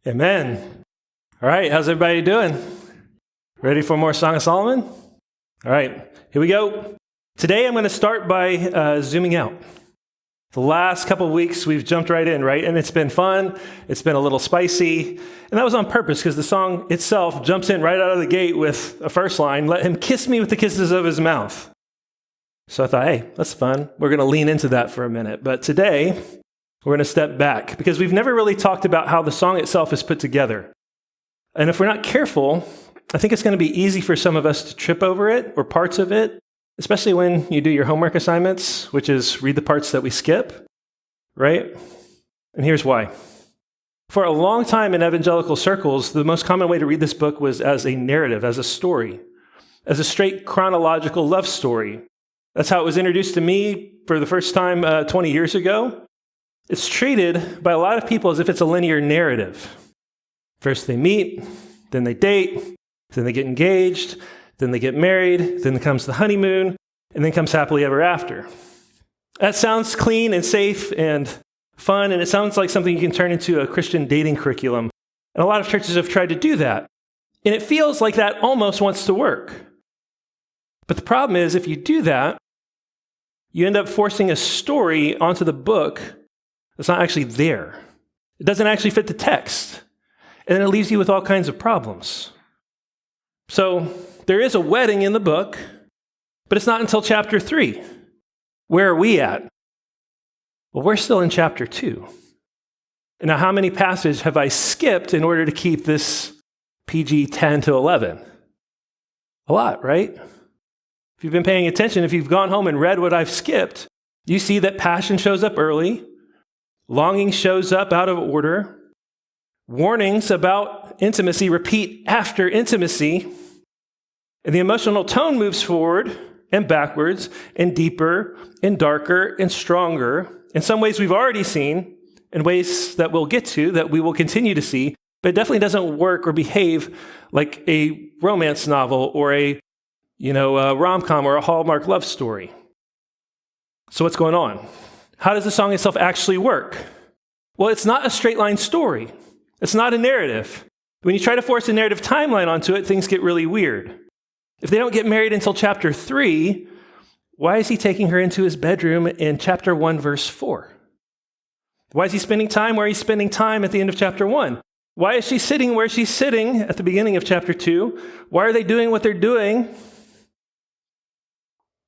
Amen. All right, how's everybody doing? Ready for more Song of Solomon? All right, here we go. Today I'm going to start by zooming out. The last couple of weeks we've jumped right in, right? And it's been fun. It's been a little spicy. And that was on purpose because the song itself jumps in right out of the gate with a first line, "Let him kiss me with the kisses of his mouth." So I thought, hey, that's fun. We're going to lean into that for a minute. But today we're going to step back because we've never really talked about how the song itself is put together. And if we're not careful, I think it's going to be easy for some of us to trip over it or parts of it, especially when you do your homework assignments, which is read the parts that we skip, right? And here's why. For a long time in evangelical circles, the most common way to read this book was as a narrative, as a story, as a straight chronological love story. That's how it was introduced to me for the first time 20 years ago. It's treated by a lot of people as if it's a linear narrative. First they meet, then they date, then they get engaged, then they get married, then comes the honeymoon, and then comes happily ever after. That sounds clean and safe and fun, and it sounds like something you can turn into a Christian dating curriculum. And a lot of churches have tried to do that. And it feels like that almost wants to work. But the problem is, if you do that, you end up forcing a story onto the book that's not actually there. It doesn't actually fit the text. And then it leaves you with all kinds of problems. So there is a wedding in the book, but it's not until chapter 3. Where are we at? Well, we're still in chapter 2. And now how many passages have I skipped in order to keep this PG 10 to 11? A lot, right? If you've been paying attention, if you've gone home and read what I've skipped, you see that passion shows up early, longing shows up out of order, warnings about intimacy repeat after intimacy, and the emotional tone moves forward and backwards and deeper and darker and stronger. In some ways we've already seen, in ways that we'll get to, that we will continue to see, but it definitely doesn't work or behave like a romance novel or a rom-com or a Hallmark love story. So what's going on? How does the song itself actually work? Well, it's not a straight line story. It's not a narrative. When you try to force a narrative timeline onto it, things get really weird. If they don't get married until chapter 3, why is he taking her into his bedroom in chapter 1, verse 4? Why is he spending time where he's spending time at the end of chapter 1? Why is she sitting where she's sitting at the beginning of chapter 2? Why are they doing what they're doing?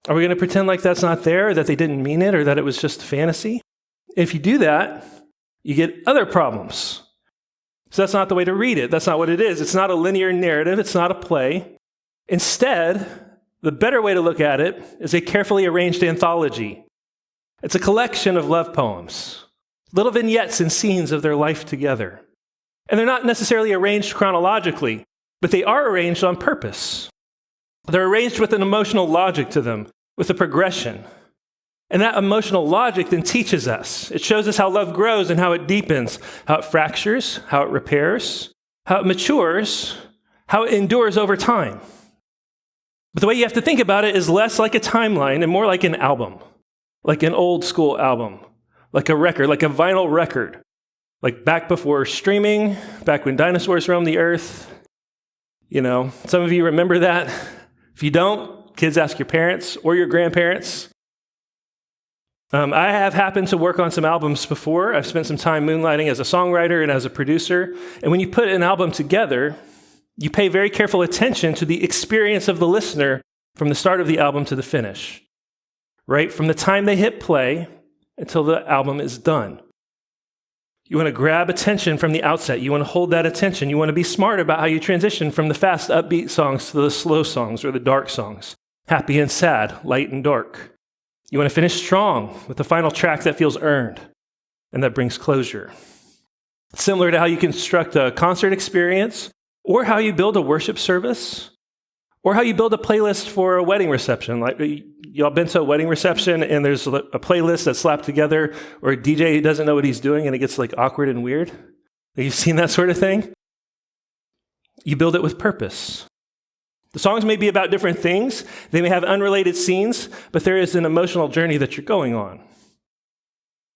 Are we going to pretend like that's not there, or that they didn't mean it, or that it was just fantasy? If you do that, you get other problems. So that's not the way to read it. That's not what it is. It's not a linear narrative. It's not a play. Instead, the better way to look at it is a carefully arranged anthology. It's a collection of love poems, little vignettes and scenes of their life together. And they're not necessarily arranged chronologically, but they are arranged on purpose. They're arranged with an emotional logic to them, with a progression. And that emotional logic then teaches us. It shows us how love grows and how it deepens, how it fractures, how it repairs, how it matures, how it endures over time. But the way you have to think about it is less like a timeline and more like an album, like an old school album, like a record, like a vinyl record, like back before streaming, back when dinosaurs roamed the earth. Some of you remember that. If you don't, kids, ask your parents or your grandparents. I have happened to work on some albums before. I've spent some time moonlighting as a songwriter and as a producer. And when you put an album together, you pay very careful attention to the experience of the listener from the start of the album to the finish, right? From the time they hit play until the album is done. You want to grab attention from the outset. You want to hold that attention. You want to be smart about how you transition from the fast, upbeat songs to the slow songs or the dark songs, happy and sad, light and dark. You want to finish strong with the final track that feels earned and that brings closure. Similar to how you construct a concert experience, or how you build a worship service, or how you build a playlist for a wedding reception. Like, y'all been to a wedding reception and there's a playlist that's slapped together, or a DJ who doesn't know what he's doing and it gets like awkward and weird? You've seen that sort of thing? You build it with purpose. The songs may be about different things. They may have unrelated scenes, but there is an emotional journey that you're going on.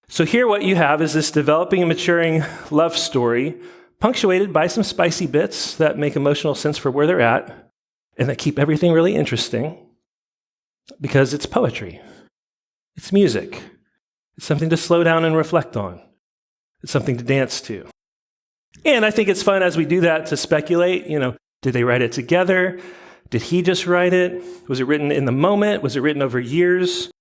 So here what you have is this developing and maturing love story punctuated by some spicy bits that make emotional sense for where they're at and that keep everything really interesting because it's poetry. It's music. It's something to slow down and reflect on. It's something to dance to. And I think it's fun as we do that to speculate, did they write it together? Did he just write it? Was it written in the moment? Was it written over years?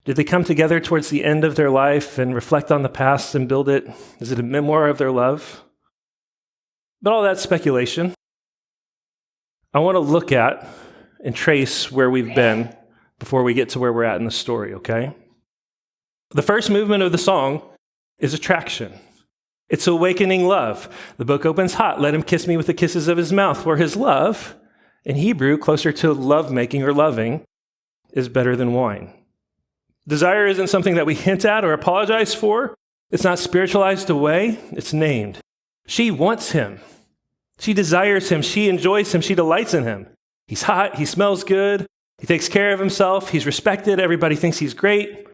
Did they come together towards the end of their life and reflect on the past and build it? Is it a memoir of their love? But all that's speculation. I want to look at and trace where we've been before we get to where we're at in the story, okay? The first movement of the song is attraction. It's awakening love. The book opens hot. Let him kiss me with the kisses of his mouth, for his love, in Hebrew, closer to lovemaking or loving, is better than wine. Desire isn't something that we hint at or apologize for. It's not spiritualized away. It's named. She wants him. She desires him. She enjoys him. She delights in him. He's hot. He smells good. He takes care of himself. He's respected. Everybody thinks he's great.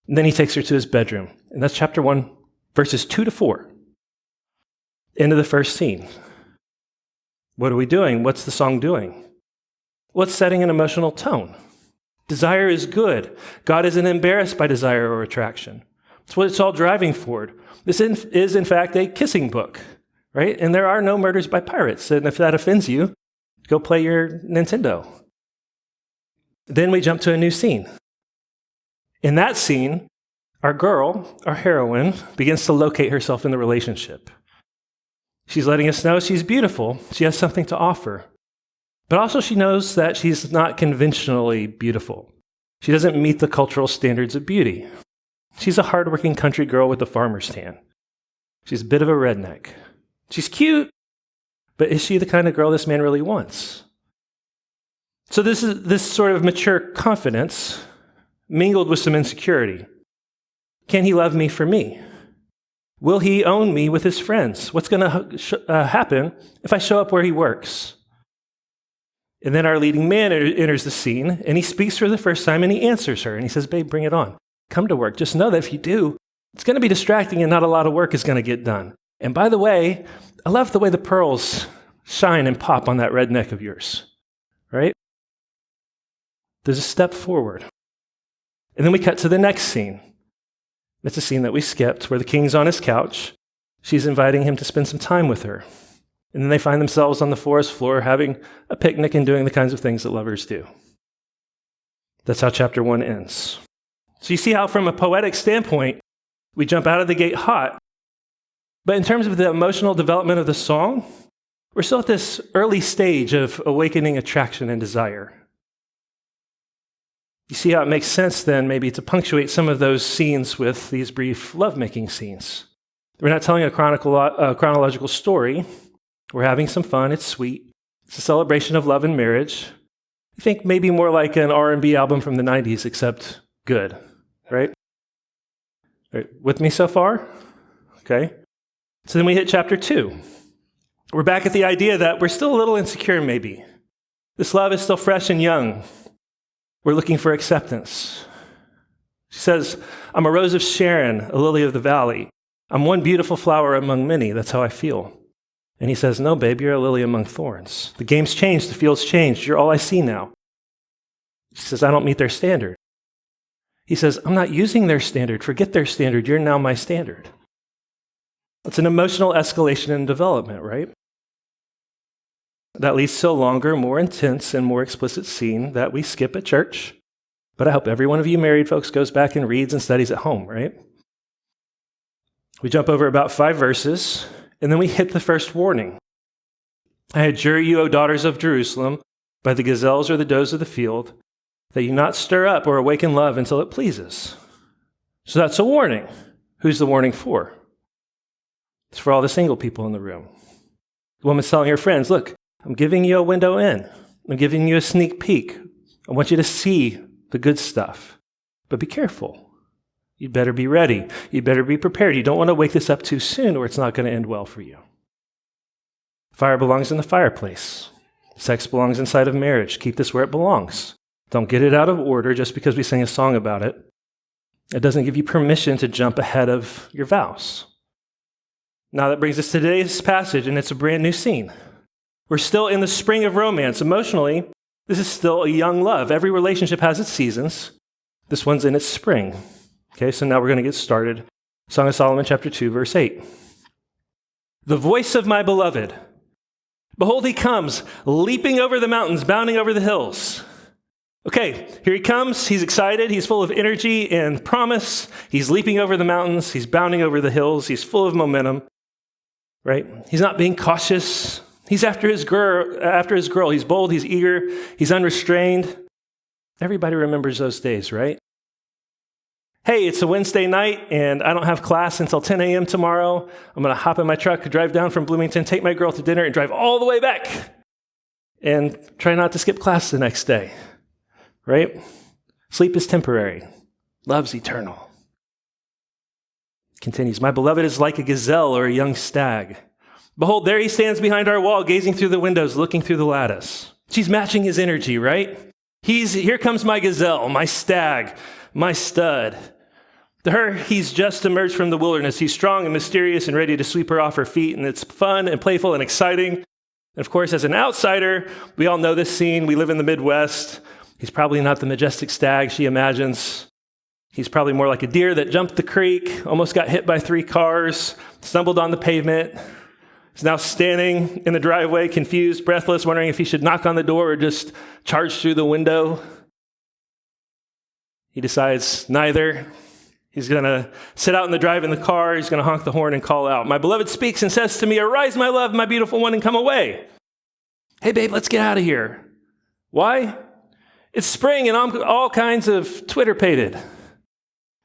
And then he takes her to his bedroom. And that's chapter 1, verses 2-4. End of the first scene. What are we doing? What's the song doing? What's setting an emotional tone? Desire is good. God isn't embarrassed by desire or attraction. That's what it's all driving forward. This is, in fact, a kissing book, right? And there are no murders by pirates. And if that offends you, go play your Nintendo. Then we jump to a new scene. In that scene, our girl, our heroine, begins to locate herself in the relationship. She's letting us know she's beautiful. She has something to offer. But also she knows that she's not conventionally beautiful. She doesn't meet the cultural standards of beauty. She's a hardworking country girl with a farmer's tan. She's a bit of a redneck. She's cute, but is she the kind of girl this man really wants? So this sort of mature confidence mingled with some insecurity. Can he love me for me? Will he own me with his friends? What's going to happen if I show up where he works? And then our leading man enters the scene, and he speaks for the first time, and he answers her, and he says, babe, bring it on. Come to work. Just know that if you do, it's going to be distracting and not a lot of work is going to get done. And by the way, I love the way the pearls shine and pop on that red neck of yours, right? There's a step forward. And then we cut to the next scene. It's a scene that we skipped where the king's on his couch. She's inviting him to spend some time with her. And then they find themselves on the forest floor having a picnic and doing the kinds of things that lovers do. That's how chapter 1 ends. So you see how from a poetic standpoint, we jump out of the gate hot. But in terms of the emotional development of the song, we're still at this early stage of awakening attraction and desire. You see how it makes sense then maybe to punctuate some of those scenes with these brief lovemaking scenes. We're not telling a chronological story. We're having some fun. It's sweet. It's a celebration of love and marriage. I think maybe more like an R&B album from the 90s, except good, right? With me so far? Okay. So then we hit chapter 2. We're back at the idea that we're still a little insecure maybe. This love is still fresh and young. We're looking for acceptance. She says, I'm a rose of Sharon, a lily of the valley. I'm one beautiful flower among many. That's how I feel. And he says, no, babe, you're a lily among thorns. The game's changed. The field's changed. You're all I see now. She says, I don't meet their standard. He says, I'm not using their standard. Forget their standard. You're now my standard. It's an emotional escalation and development, right? That leads to a longer, more intense, and more explicit scene that we skip at church. But I hope every one of you married folks goes back and reads and studies at home, right? We jump over about 5 verses, and then we hit the first warning. I adjure you, O daughters of Jerusalem, by the gazelles or the does of the field, that you not stir up or awaken love until it pleases. So that's a warning. Who's the warning for? It's for all the single people in the room. The woman's telling her friends, look, I'm giving you a window in. I'm giving you a sneak peek. I want you to see the good stuff. But be careful. You'd better be ready. You'd better be prepared. You don't want to wake this up too soon or it's not going to end well for you. Fire belongs in the fireplace. Sex belongs inside of marriage. Keep this where it belongs. Don't get it out of order just because we sing a song about it. It doesn't give you permission to jump ahead of your vows. Now that brings us to today's passage, and it's a brand new scene. We're still in the spring of romance. Emotionally, this is still a young love. Every relationship has its seasons. This one's in its spring. Okay, so now we're going to get started. Song of Solomon, chapter 2, verse 8. The voice of my beloved. Behold, he comes, leaping over the mountains, bounding over the hills. Okay, here he comes. He's excited. He's full of energy and promise. He's leaping over the mountains. He's bounding over the hills. He's full of momentum, right? He's not being cautious. He's after his girl. He's bold. He's eager. He's unrestrained. Everybody remembers those days, right? Hey, it's a Wednesday night, and I don't have class until 10 a.m. tomorrow. I'm going to hop in my truck, drive down from Bloomington, take my girl to dinner, and drive all the way back, and try not to skip class the next day. Right? Sleep is temporary. Love's eternal. Continues, my beloved is like a gazelle or a young stag. Behold, there he stands behind our wall, gazing through the windows, looking through the lattice. She's matching his energy, right? Here comes my gazelle, my stag, my stud. To her, he's just emerged from the wilderness. He's strong and mysterious and ready to sweep her off her feet, and it's fun and playful and exciting. And of course, as an outsider, we all know this scene. We live in the Midwest. He's probably not the majestic stag she imagines. He's probably more like a deer that jumped the creek, almost got hit by 3 cars, stumbled on the pavement. He's now standing in the driveway, confused, breathless, wondering if he should knock on the door or just charge through the window. He decides neither. He's going to sit out in the drive in the car. He's going to honk the horn and call out. My beloved speaks and says to me, arise, my love, my beautiful one, and come away. Hey, babe, let's get out of here. Why? It's spring and I'm all kinds of Twitter-pated.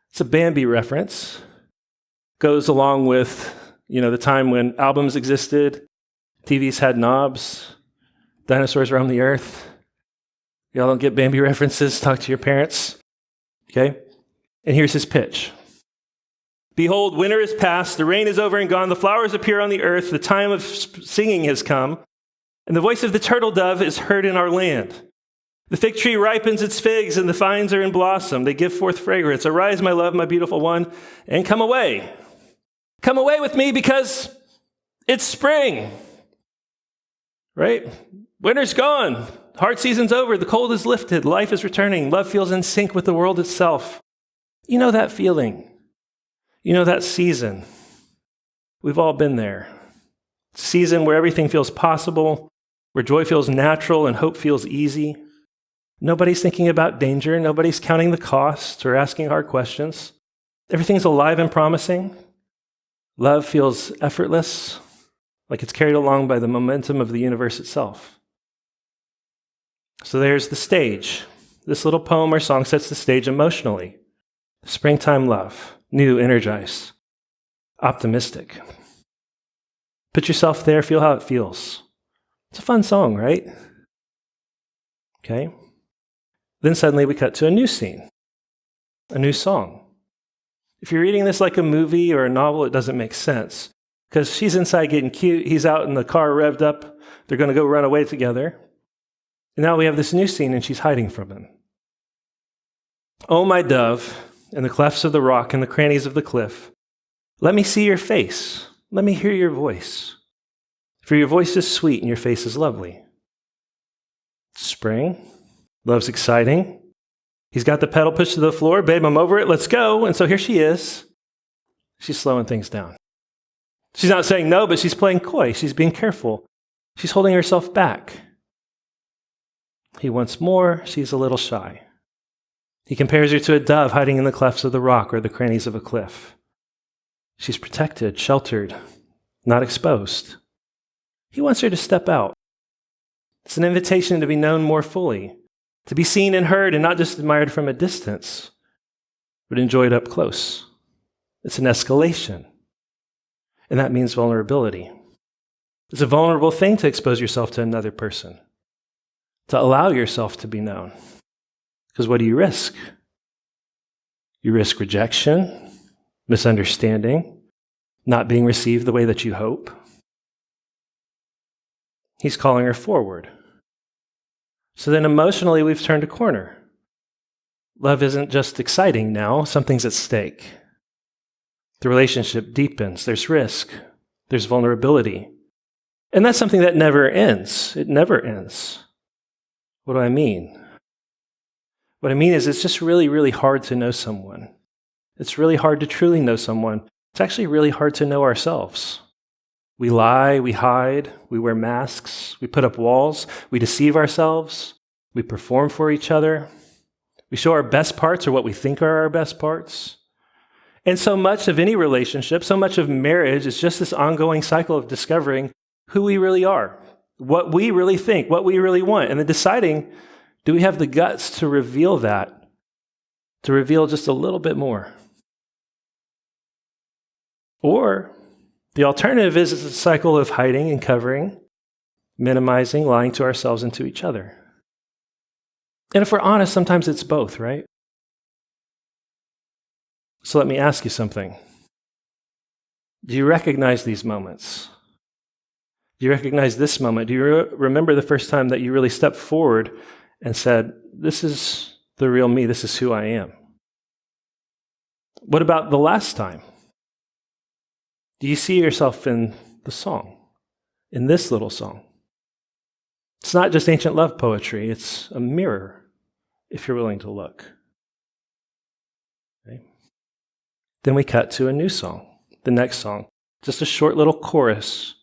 It's a Bambi reference. Goes along with, the time when albums existed, TVs had knobs, dinosaurs roamed the earth. Y'all don't get Bambi references? Talk to your parents. Okay? And here's his pitch. Behold, winter is past, the rain is over and gone, the flowers appear on the earth, the time of singing has come, and the voice of the turtle dove is heard in our land. The fig tree ripens its figs, and the vines are in blossom. They give forth fragrance. Arise, my love, my beautiful one, and come away. Come away with me because it's spring. Right? Winter's gone. Hard season's over. The cold is lifted. Life is returning. Love feels in sync with the world itself. You know that feeling. You know that season. We've all been there. Season where everything feels possible, where joy feels natural and hope feels easy. Nobody's thinking about danger. Nobody's counting the cost or asking hard questions. Everything's alive and promising. Love feels effortless, like it's carried along by the momentum of the universe itself. So there's the stage. This little poem or song sets the stage emotionally. Springtime love, new, energized, optimistic. Put yourself there, feel how it feels. It's a fun song, right? Okay. Then suddenly we cut to a new scene, a new song. If you're reading this like a movie or a novel, it doesn't make sense because she's inside getting cute. He's out in the car revved up. They're going to go run away together. And now we have this new scene and she's hiding from him. Oh, my dove, in the clefts of the rock and the crannies of the cliff, let me see your face. Let me hear your voice. For your voice is sweet and your face is lovely. Spring. Love's exciting. He's got the pedal pushed to the floor. Babe, I'm over it. Let's go. And so here she is. She's slowing things down. She's not saying no, but she's playing coy. She's being careful. She's holding herself back. He wants more. She's a little shy. He compares her to a dove hiding in the clefts of the rock or the crannies of a cliff. She's protected, sheltered, not exposed. He wants her to step out. It's an invitation to be known more fully, to be seen and heard and not just admired from a distance, but enjoyed up close. It's an escalation, and that means vulnerability. It's a vulnerable thing to expose yourself to another person, to allow yourself to be known. Because what do you risk? You risk rejection, misunderstanding, not being received the way that you hope. He's calling her forward. So then emotionally, we've turned a corner. Love isn't just exciting now, something's at stake. The relationship deepens, there's risk, There's vulnerability. And that's something that never ends. It never ends. What do I mean? What I mean is it's just really, really hard to know someone. It's really hard to truly know someone. It's actually really hard to know ourselves. We lie, we hide, we wear masks, we put up walls, we deceive ourselves, we perform for each other. We show our best parts or what we think are our best parts. And so much of any relationship, so much of marriage is just this ongoing cycle of discovering who we really are, what we really think, what we really want, and then deciding, do we have the guts to reveal that, to reveal just a little bit more? Or the alternative is a cycle of hiding and covering, minimizing, lying to ourselves and to each other. And if we're honest, sometimes it's both, right? So let me ask you something. Do you recognize these moments? Do you recognize this moment? Do you remember the first time that you really stepped forward and said, this is the real me, this is who I am? What about the last time? Do you see yourself in the song, in this little song? It's not just ancient love poetry, it's a mirror, if you're willing to look. Okay. Then we cut to a new song, the next song, just a short little chorus.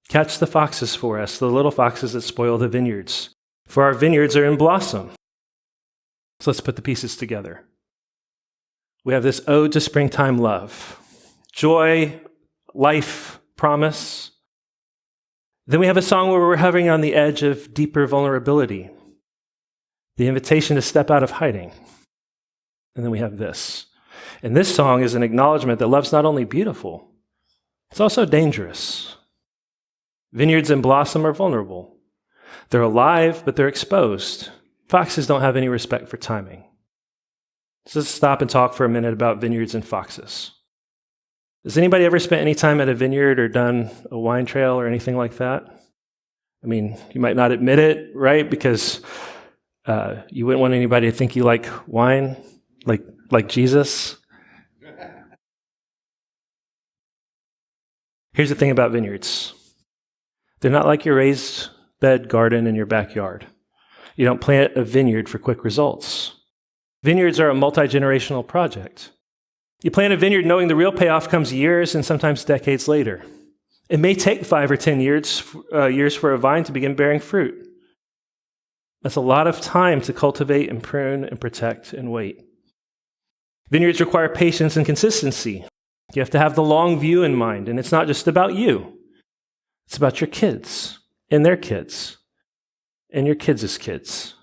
Catch the foxes for us, the little foxes that spoil the vineyards, for our vineyards are in blossom. So let's put the pieces together. We have this ode to springtime love. Joy, life, promise. Then we have a song where we're hovering on the edge of deeper vulnerability, the invitation to step out of hiding. And then we have this. And this song is an acknowledgement that love's not only beautiful, it's also dangerous. Vineyards in blossom are vulnerable. They're alive, but they're exposed. Foxes don't have any respect for timing. So let's stop and talk for a minute about vineyards and foxes. Has anybody ever spent any time at a vineyard or done a wine trail or anything like that? I mean, you might not admit it, right? Because you wouldn't want anybody to think you like wine, like Jesus. Here's the thing about vineyards. They're not like your raised bed garden in your backyard. You don't plant a vineyard for quick results. Vineyards are a multi-generational project. You plant a vineyard knowing the real payoff comes years and sometimes decades later. It may take 5 or 10 years for a vine to begin bearing fruit. That's a lot of time to cultivate and prune and protect and wait. Vineyards require patience and consistency. You have to have the long view in mind, and it's not just about you. It's about your kids and their kids and your kids' kids.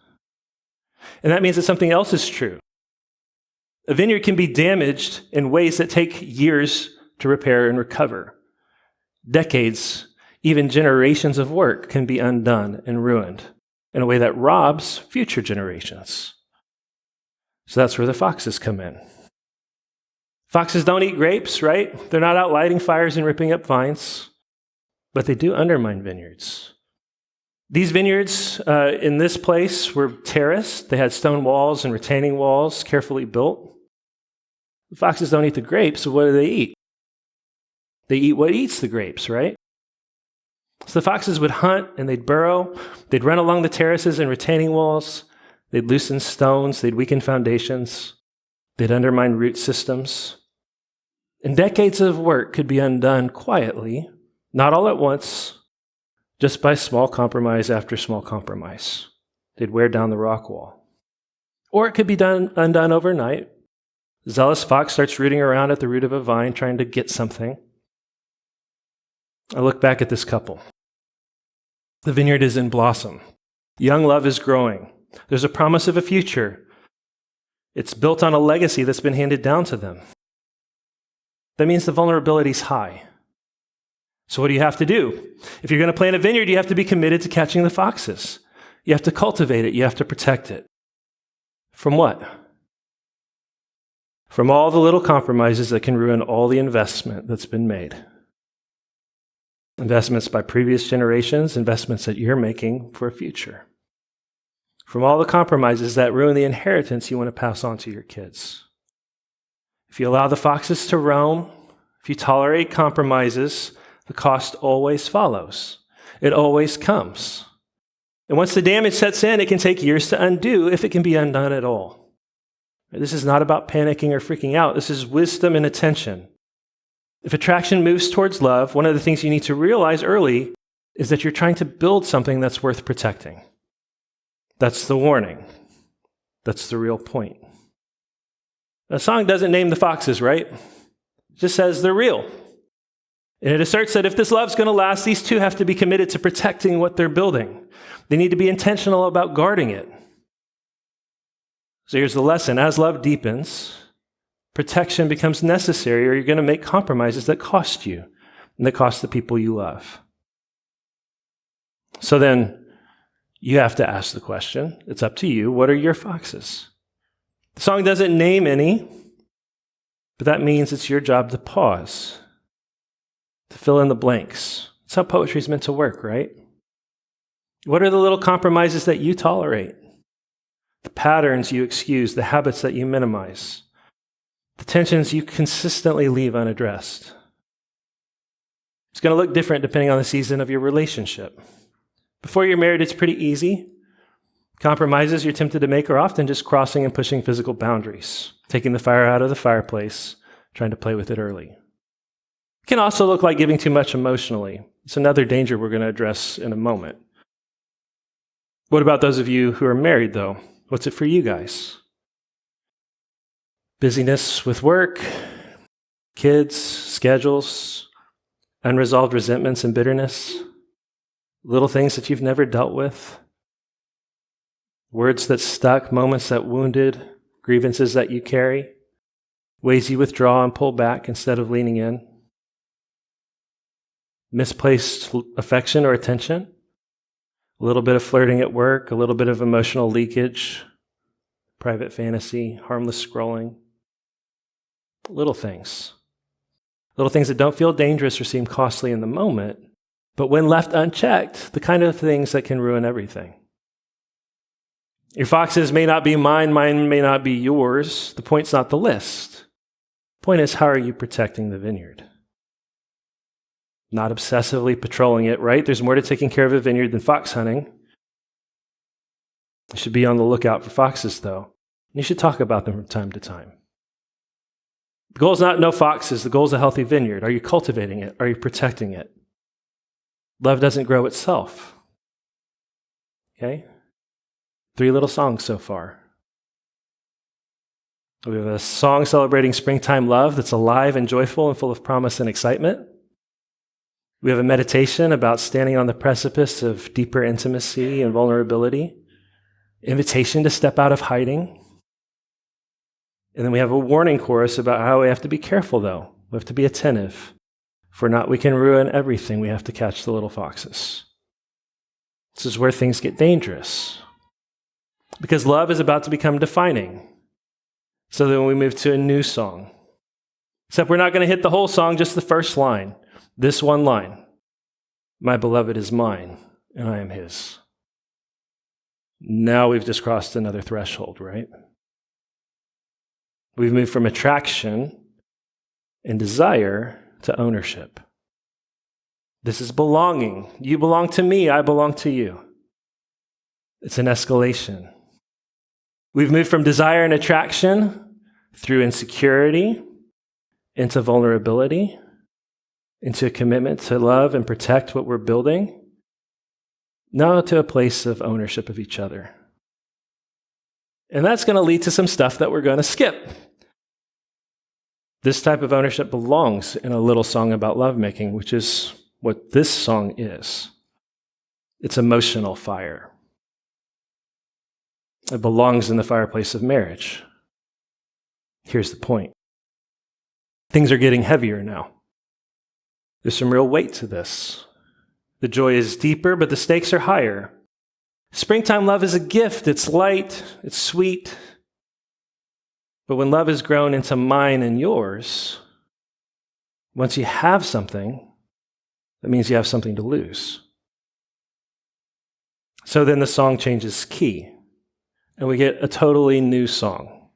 And that means that something else is true. A vineyard can be damaged in ways that take years to repair and recover. Decades, even generations of work can be undone and ruined in a way that robs future generations. So that's where the foxes come in. Foxes don't eat grapes, right? They're not out lighting fires and ripping up vines, but they do undermine vineyards. These vineyards in this place were terraced. They had stone walls and retaining walls carefully built. The foxes don't eat the grapes, so what do they eat? They eat what eats the grapes, right? So the foxes would hunt and they'd burrow. They'd run along the terraces and retaining walls. They'd loosen stones. They'd weaken foundations. They'd undermine root systems. And decades of work could be undone quietly, not all at once, just by small compromise after small compromise. They'd wear down the rock wall. Or it could be undone overnight. A zealous fox starts rooting around at the root of a vine, trying to get something. I look back at this couple. The vineyard is in blossom. Young love is growing. There's a promise of a future. It's built on a legacy that's been handed down to them. That means the vulnerability is high. So what do you have to do? If you're going to plant a vineyard, you have to be committed to catching the foxes. You have to cultivate it. You have to protect it. From what? From all the little compromises that can ruin all the investment that's been made. Investments by previous generations, investments that you're making for a future. From all the compromises that ruin the inheritance you want to pass on to your kids. If you allow the foxes to roam, If you tolerate compromises, the cost always follows. It always comes. And once the damage sets in, it can take years to undo if it can be undone at all. This is not about panicking or freaking out. This is wisdom and attention. If attraction moves towards love, one of the things you need to realize early is that you're trying to build something that's worth protecting. That's the warning. That's the real point. The song doesn't name the foxes, right? It just says they're real. And it asserts that if this love's going to last, these two have to be committed to protecting what they're building. They need to be intentional about guarding it. So here's the lesson. As love deepens, protection becomes necessary, or you're going to make compromises that cost you and that cost the people you love. So then you have to ask the question. It's up to you. What are your foxes? The song doesn't name any, but that means it's your job to pause, to fill in the blanks. That's how poetry is meant to work, right? What are the little compromises that you tolerate? The patterns you excuse, the habits that you minimize, the tensions you consistently leave unaddressed. It's going to look different depending on the season of your relationship. Before you're married, it's pretty easy. Compromises you're tempted to make are often just crossing and pushing physical boundaries, taking the fire out of the fireplace, trying to play with it early. It can also look like giving too much emotionally. It's another danger we're going to address in a moment. What about those of you who are married, though? What's it for you guys? Busyness with work, kids, schedules, unresolved resentments and bitterness, little things that you've never dealt with, words that stuck, moments that wounded, grievances that you carry, ways you withdraw and pull back instead of leaning in, misplaced affection or attention, a little bit of flirting at work, a little bit of emotional leakage, private fantasy, harmless scrolling. Little things. Little things that don't feel dangerous or seem costly in the moment, but when left unchecked, the kind of things that can ruin everything. Your foxes may not be mine may not be yours. The point's not the list. The point is, how are you protecting the vineyard? Not obsessively patrolling it, right? There's more to taking care of a vineyard than fox hunting. You should be on the lookout for foxes, though. You should talk about them from time to time. The goal is not no foxes. The goal is a healthy vineyard. Are you cultivating it? Are you protecting it? Love doesn't grow itself. Okay? 3 little songs so far. We have a song celebrating springtime love that's alive and joyful and full of promise and excitement. We have a meditation about standing on the precipice of deeper intimacy and vulnerability, invitation to step out of hiding. And then we have a warning chorus about how we have to be careful, though. We have to be attentive. For not, we can ruin everything. We have to catch the little foxes. This is where things get dangerous. Because love is about to become defining. So then we move to a new song. Except we're not going to hit the whole song, just the first line. This one line. My beloved is mine, and I am his. Now we've just crossed another threshold, right? We've moved from attraction and desire to ownership. This is belonging. You belong to me, I belong to you. It's an escalation. We've moved from desire and attraction through insecurity into vulnerability, into a commitment to love and protect what we're building, now to a place of ownership of each other. And that's going to lead to some stuff that we're going to skip. This type of ownership belongs in a little song about lovemaking, which is what this song is. It's emotional fire. It belongs in the fireplace of marriage. Here's the point. Things are getting heavier now. There's some real weight to this. The joy is deeper, but the stakes are higher. Springtime love is a gift. It's light. It's sweet. But when love is grown into mine and yours, once you have something, that means you have something to lose. So then the song changes key, and we get a totally new song.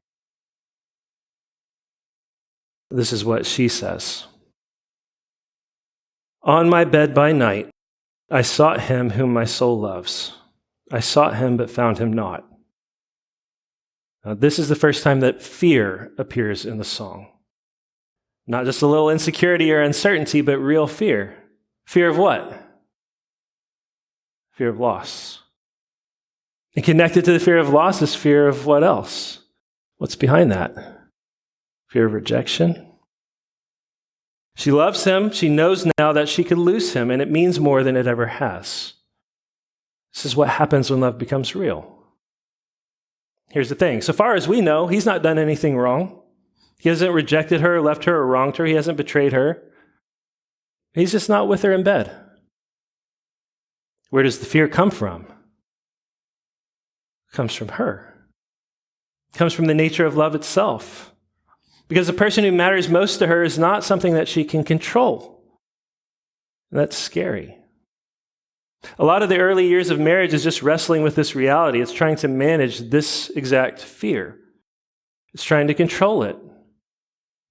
This is what she says. On my bed by night, I sought him whom my soul loves. I sought him, but found him not. Now, this is the first time that fear appears in the song. Not just a little insecurity or uncertainty, but real fear. Fear of what? Fear of loss. And connected to the fear of loss is fear of what else? What's behind that? Fear of rejection. She loves him. She knows now that she could lose him, and it means more than it ever has. This is what happens when love becomes real. Here's the thing. So far as we know, he's not done anything wrong. He hasn't rejected her, left her, or wronged her. He hasn't betrayed her. He's just not with her in bed. Where does the fear come from? It comes from her. It comes from the nature of love itself. Because the person who matters most to her is not something that she can control. That's scary. A lot of the early years of marriage is just wrestling with this reality. It's trying to manage this exact fear. It's trying to control it.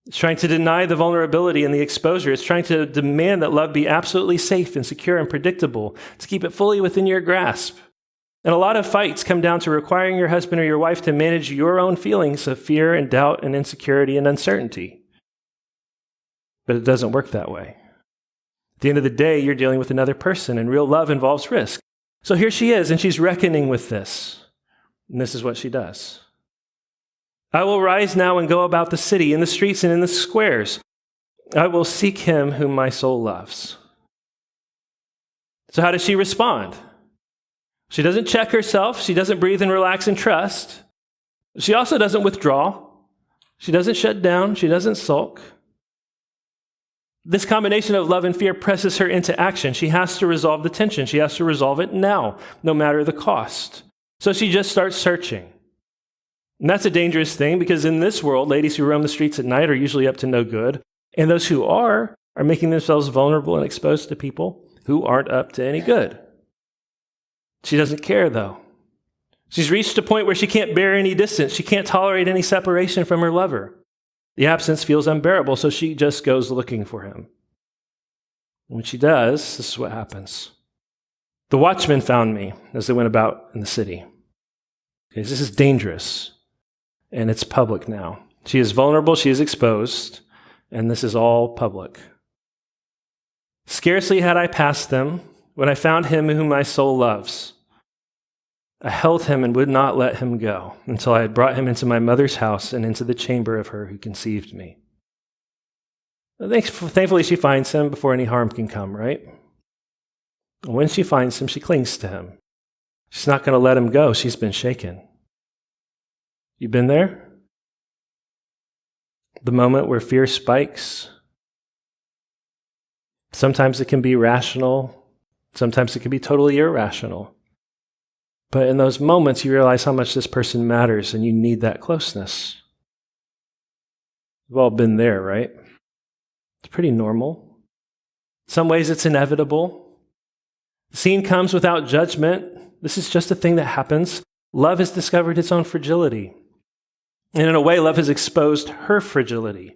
It's trying to deny the vulnerability and the exposure. It's trying to demand that love be absolutely safe and secure and predictable, to keep it fully within your grasp. And a lot of fights come down to requiring your husband or your wife to manage your own feelings of fear and doubt and insecurity and uncertainty. But it doesn't work that way. At the end of the day, you're dealing with another person, and real love involves risk. So here she is, and she's reckoning with this. And this is what she does. I will rise now and go about the city, in the streets and in the squares. I will seek him whom my soul loves. So how does she respond? She doesn't check herself. She doesn't breathe and relax and trust. She also doesn't withdraw. She doesn't shut down. She doesn't sulk. This combination of love and fear presses her into action. She has to resolve the tension. She has to resolve it now, no matter the cost. So she just starts searching. And that's a dangerous thing because in this world, ladies who roam the streets at night are usually up to no good. And those who are making themselves vulnerable and exposed to people who aren't up to any good. She doesn't care, though. She's reached a point where she can't bear any distance. She can't tolerate any separation from her lover. The absence feels unbearable, so she just goes looking for him. When she does, this is what happens. The watchmen found me as they went about in the city. Okay, this is dangerous, and it's public now. She is vulnerable, she is exposed, and this is all public. Scarcely had I passed them when I found him whom my soul loves. I held him and would not let him go until I had brought him into my mother's house and into the chamber of her who conceived me. Thankfully, she finds him before any harm can come, right? And when she finds him, she clings to him. She's not going to let him go. She's been shaken. You been there? The moment where fear spikes. Sometimes it can be rational. Sometimes it can be totally irrational. But in those moments, you realize how much this person matters and you need that closeness. We've all been there, right? It's pretty normal. In some ways, it's inevitable. The scene comes without judgment. This is just a thing that happens. Love has discovered its own fragility. And in a way, love has exposed her fragility.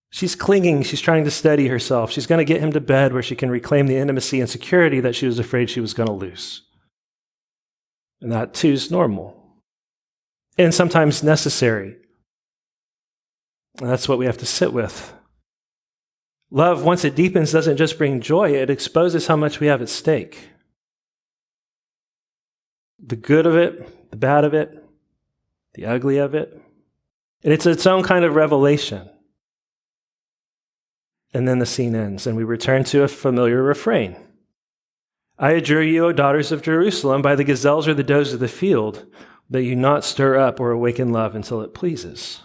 She's clinging. She's trying to steady herself. She's going to get him to bed where she can reclaim the intimacy and security that she was afraid she was going to lose. And that too is normal and sometimes necessary. And that's what we have to sit with. Love, once it deepens, doesn't just bring joy, it exposes how much we have at stake. The good of it, the bad of it, the ugly of it. And it's its own kind of revelation. And then the scene ends, and we return to a familiar refrain. I adjure you, O daughters of Jerusalem, by the gazelles or the does of the field, that you not stir up or awaken love until it pleases.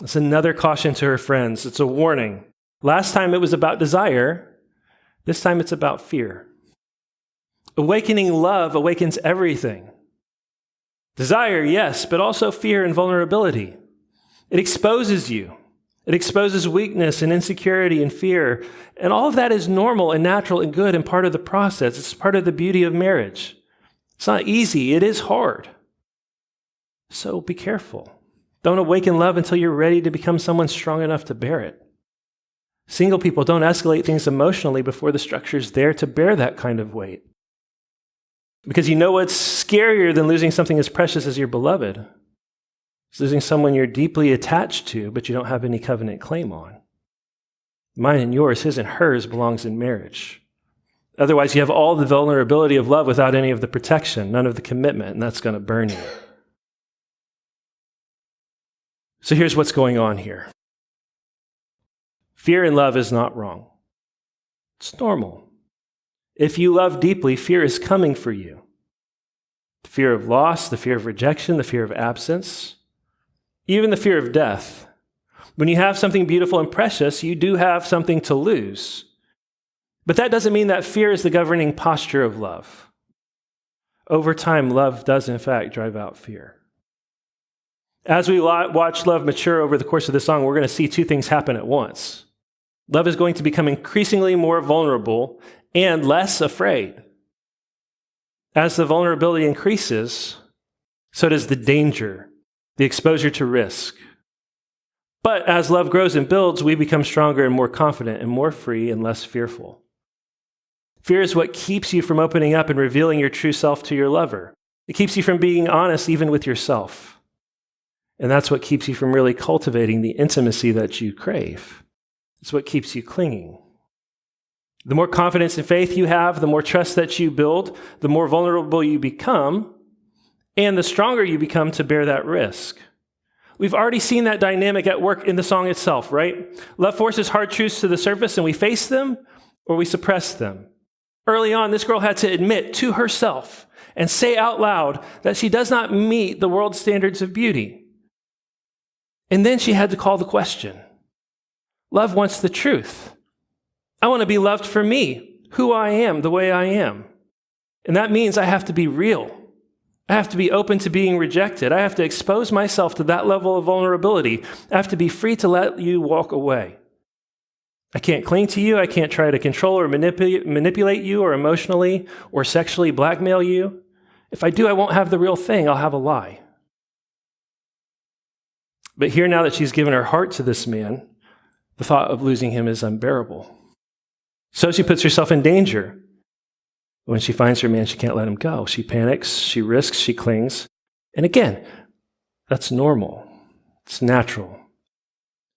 It's another caution to her friends. It's a warning. Last time it was about desire. This time it's about fear. Awakening love awakens everything. Desire, yes, but also fear and vulnerability. It exposes you. It exposes weakness and insecurity and fear. And all of that is normal and natural and good and part of the process. It's part of the beauty of marriage. It's not easy. It is hard. So be careful. Don't awaken love until you're ready to become someone strong enough to bear it. Single people don't escalate things emotionally before the structure's there to bear that kind of weight. Because you know what's scarier than losing something as precious as your beloved? It's losing someone you're deeply attached to, but you don't have any covenant claim on. Mine and yours, his and hers, belongs in marriage. Otherwise, you have all the vulnerability of love without any of the protection, none of the commitment, and that's going to burn you. So here's what's going on here. Fear in love is not wrong. It's normal. If you love deeply, fear is coming for you. The fear of loss, the fear of rejection, the fear of absence, even the fear of death. When you have something beautiful and precious, you do have something to lose. But that doesn't mean that fear is the governing posture of love. Over time, love does in fact drive out fear. As we watch love mature over the course of this song, we're going to see two things happen at once. Love is going to become increasingly more vulnerable and less afraid. As the vulnerability increases, so does the danger, the exposure to risk. But as love grows and builds, we become stronger and more confident and more free and less fearful. Fear is what keeps you from opening up and revealing your true self to your lover. It keeps you from being honest even with yourself. And that's what keeps you from really cultivating the intimacy that you crave. It's what keeps you clinging. The more confidence and faith you have, the more trust that you build, the more vulnerable you become, and the stronger you become to bear that risk. We've already seen that dynamic at work in the song itself, right? Love forces hard truths to the surface, and we face them or we suppress them. Early on, this girl had to admit to herself and say out loud that she does not meet the world's standards of beauty. And then she had to call the question. Love wants the truth. I want to be loved for me, who I am, the way I am. And that means I have to be real. I have to be open to being rejected. I have to expose myself to that level of vulnerability. I have to be free to let you walk away. I can't cling to you. I can't try to control or manipulate you or emotionally or sexually blackmail you. If I do, I won't have the real thing. I'll have a lie. But here, now that she's given her heart to this man, the thought of losing him is unbearable. So she puts herself in danger. When she finds her man, she can't let him go. She panics, she risks, she clings. And again, that's normal. It's natural.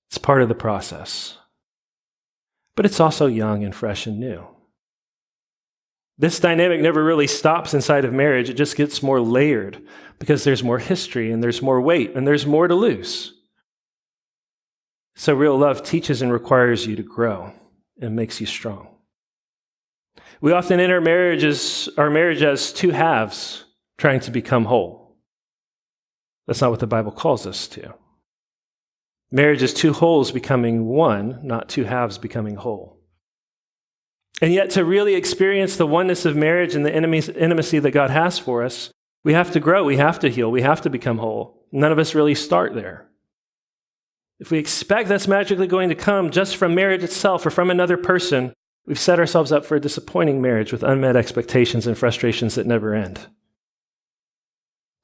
It's part of the process. But it's also young and fresh and new. This dynamic never really stops inside of marriage. It just gets more layered because there's more history and there's more weight and there's more to lose. So real love teaches and requires you to grow and makes you strong. We often enter our marriage as two halves trying to become whole. That's not what the Bible calls us to. Marriage is two wholes becoming one, not two halves becoming whole. And yet to really experience the oneness of marriage and the intimacy that God has for us, we have to grow, we have to heal, we have to become whole. None of us really start there. If we expect that's magically going to come just from marriage itself or from another person, we've set ourselves up for a disappointing marriage with unmet expectations and frustrations that never end.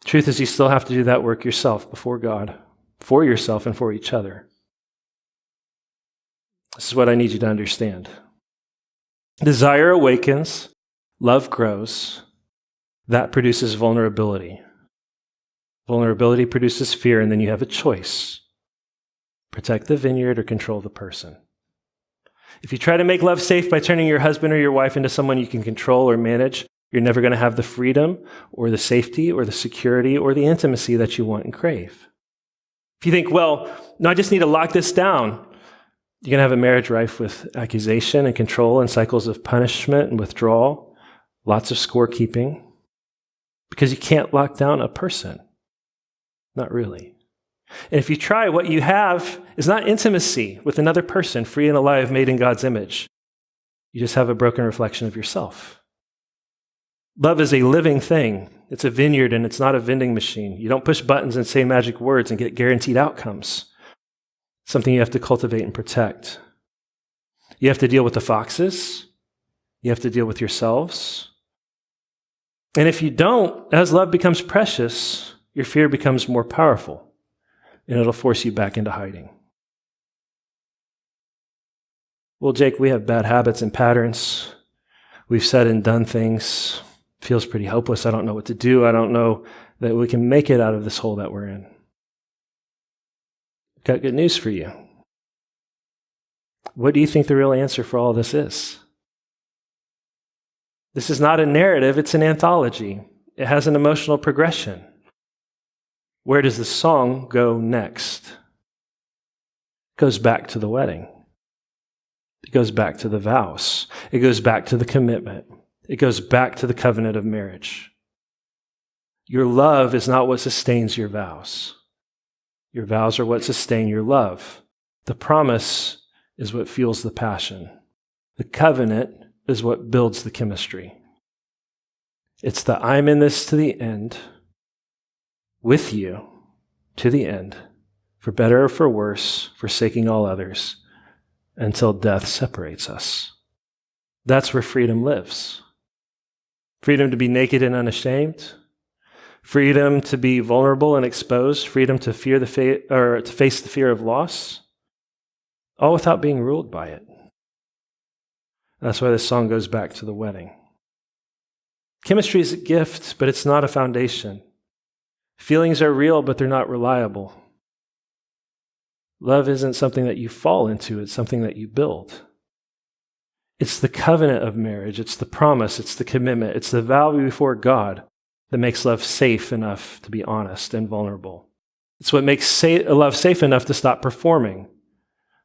The truth is, you still have to do that work yourself before God, for yourself and for each other. This is what I need you to understand. Desire awakens, love grows. That produces vulnerability. Vulnerability produces fear, and then you have a choice. Protect the vineyard or control the person. If you try to make love safe by turning your husband or your wife into someone you can control or manage, you're never going to have the freedom or the safety or the security or the intimacy that you want and crave. If you think, well, no, I just need to lock this down, you're going to have a marriage rife with accusation and control and cycles of punishment and withdrawal, lots of scorekeeping, because you can't lock down a person. Not really. And if you try, what you have is not intimacy with another person, free and alive, made in God's image. You just have a broken reflection of yourself. Love is a living thing. It's a vineyard, and it's not a vending machine. You don't push buttons and say magic words and get guaranteed outcomes. It's something you have to cultivate and protect. You have to deal with the foxes. You have to deal with yourselves. And if you don't, as love becomes precious, your fear becomes more powerful, and it'll force you back into hiding. Well, Jake, we have bad habits and patterns. We've said and done things. Feels pretty hopeless. I don't know what to do. I don't know that we can make it out of this hole that we're in. Got good news for you. What do you think the real answer for all this is? This is not a narrative, it's an anthology. It has an emotional progression. Where does the song go next? It goes back to the wedding. It goes back to the vows. It goes back to the commitment. It goes back to the covenant of marriage. Your love is not what sustains your vows. Your vows are what sustain your love. The promise is what fuels the passion. The covenant is what builds the chemistry. It's the I'm in this to the end, with you, to the end, for better or for worse, forsaking all others, until death separates us. That's where freedom lives. Freedom to be naked and unashamed, freedom to be vulnerable and exposed, freedom to fear to face the fear of loss, all without being ruled by it. That's why this song goes back to the wedding. Chemistry is a gift, but it's not a foundation. Feelings are real, but they're not reliable. Love isn't something that you fall into, it's something that you build. It's the covenant of marriage, it's the promise, it's the commitment, it's the vow before God that makes love safe enough to be honest and vulnerable. It's what makes love safe enough to stop performing.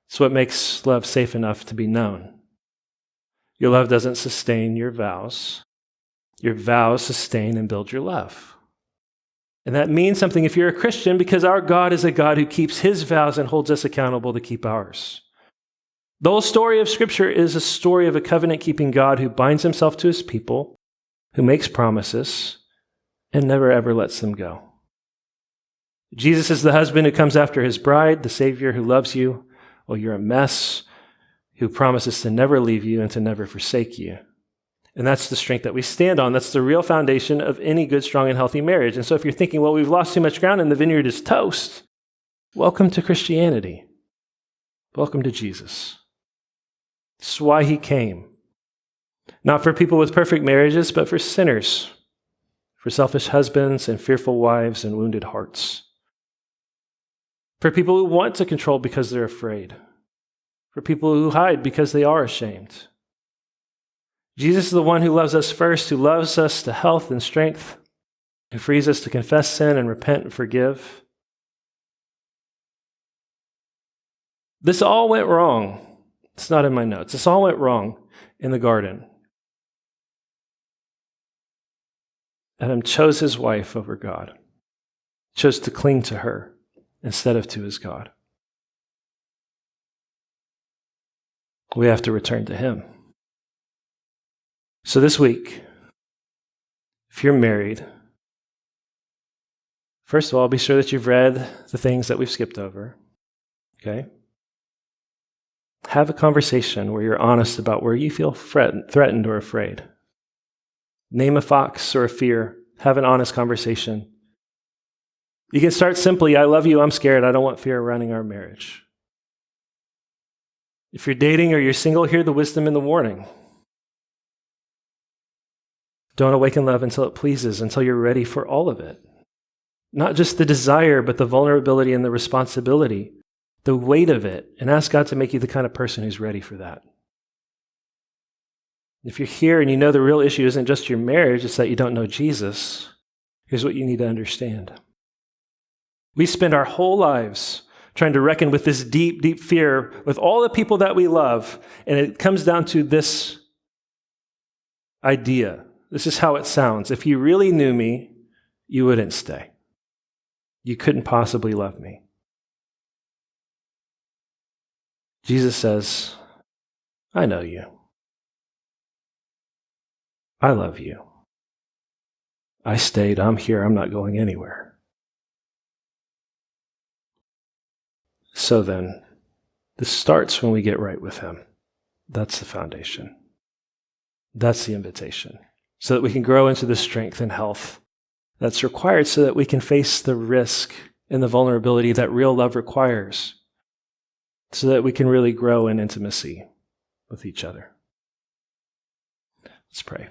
It's what makes love safe enough to be known. Your love doesn't sustain your vows. Your vows sustain and build your love. And that means something if you're a Christian, because our God is a God who keeps his vows and holds us accountable to keep ours. The whole story of Scripture is a story of a covenant-keeping God who binds himself to his people, who makes promises, and never ever lets them go. Jesus is the husband who comes after his bride, the Savior who loves you while you're a mess, who promises to never leave you and to never forsake you. And that's the strength that we stand on. That's the real foundation of any good, strong, and healthy marriage. And so if you're thinking, well, we've lost too much ground and the vineyard is toast, welcome to Christianity. Welcome to Jesus. This is why he came. Not for people with perfect marriages, but for sinners, for selfish husbands and fearful wives and wounded hearts. For people who want to control because they're afraid. For people who hide because they are ashamed. Jesus is the one who loves us first, who loves us to health and strength, who frees us to confess sin and repent and forgive. This all went wrong. It's not in my notes. This all went wrong in the garden. Adam chose his wife over God, chose to cling to her instead of to his God. We have to return to him. So this week, if you're married, first of all, be sure that you've read the things that we've skipped over, okay? Have a conversation where you're honest about where you feel threatened or afraid. Name a fox or a fear. Have an honest conversation. You can start simply, I love you, I'm scared, I don't want fear running our marriage. If you're dating or you're single, hear the wisdom and the warning. Don't awaken love until it pleases, until you're ready for all of it. Not just the desire, but the vulnerability and the responsibility, the weight of it, and ask God to make you the kind of person who's ready for that. If you're here and you know the real issue isn't just your marriage, it's that you don't know Jesus, here's what you need to understand. We spend our whole lives trying to reckon with this deep, deep fear with all the people that we love, and it comes down to this idea. This is how it sounds. If you really knew me, you wouldn't stay. You couldn't possibly love me. Jesus says, I know you. I love you. I stayed. I'm here. I'm not going anywhere. So then, this starts when we get right with him. That's the foundation. That's the invitation. So that we can grow into the strength and health that's required so that we can face the risk and the vulnerability that real love requires. So that we can really grow in intimacy with each other. Let's pray.